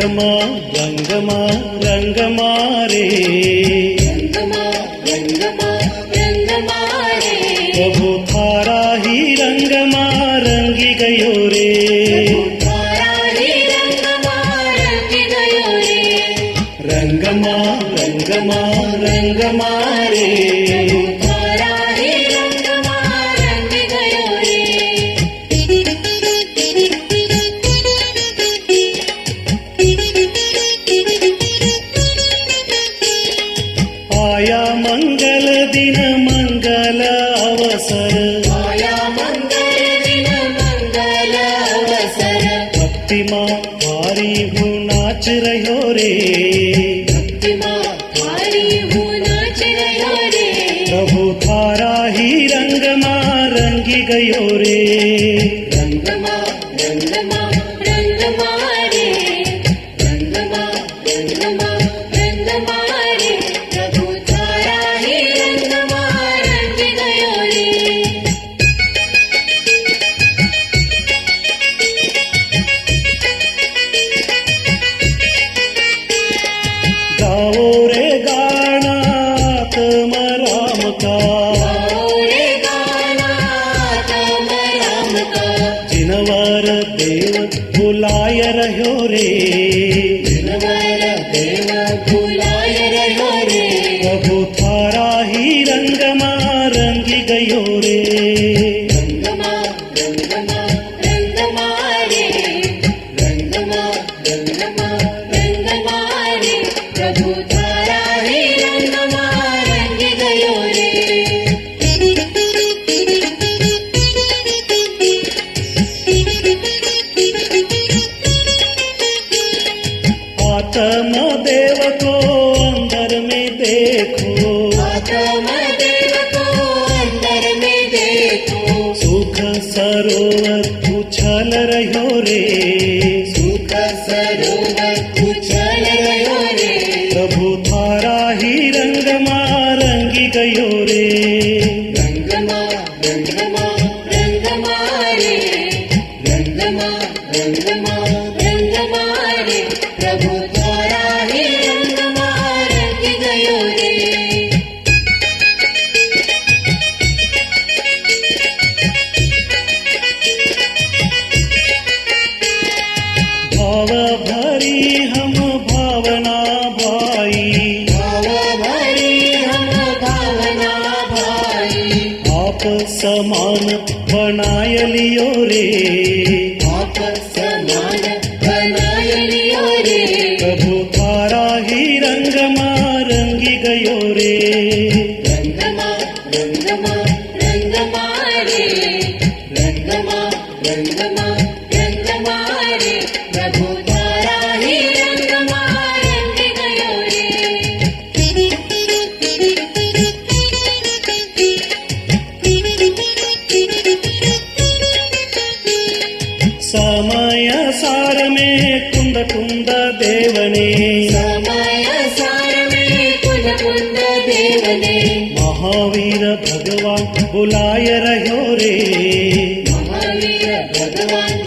रंगमा रंगमा रंगमा रे रंगमा रंगमा रंगमा रे प्रभु थारा ही रंगमा रंगी गयो रे तारा ही रंगमा रंगी गयो रे रंगमा रंगमा रंगमा रे तारा ही रंगमा रंगी गयो रे आया मंगल दिन मंगल अवसर आया मंगल दिन मंगल अवसर भक्ति माँ भारी हूँ नाच रहो रे भक्तिमा थारी हूँ नाच रहो रे प्रभु थारा ही रंगमा रंगी गयो रे रंगमा रंगमा रंगमा रे रंगमा रंगमा रंगमा रे प्रभु तारा ही रंगमा रंग गयो रे गाओ रे गाना तम राम का गाओ रे गाना तम राम का जिनवर देव बुलाय रहो रे दिनवर देव भुलाय रहो रे प्रभु थारा ही रंगमा रंगी गयो रे रंगमा रंगमा रंगमा रे रंगमा रंगमा रंगमा रे प्रभु तारा ही रंगमा रंग गयो रे आत्म देव को अंदर में देखो आत्म देव को अंदर में देखो सुख सरोवर उछल रहो रे सुख सरोवर उछल रहो रे प्रभु थारा ही रंगमा रंगी गयो रे रंगमा रंगमा रंगमा रे रंगमा रंगमा रंगमा रे प्रभु तारा ही रंगमा रंग गयो रे भाव भरी हम भावना भाई भाव भरी हम भावना भाई आप समान बनाय लियो रे आप समान बनाय लियो रे प्रभु थारा ही रंगमा रंगी गयो रे रंगमा रंगमा रंगमा रे रंगमा रंगमा रंगमा रे प्रभु तारा ही रंगमा रंग गयो रे समय सार में कुंद कुंद देवने समय सार में कुंद कुंद देवने महावीर भगवान बुलाय रहो रे महावीर भगवान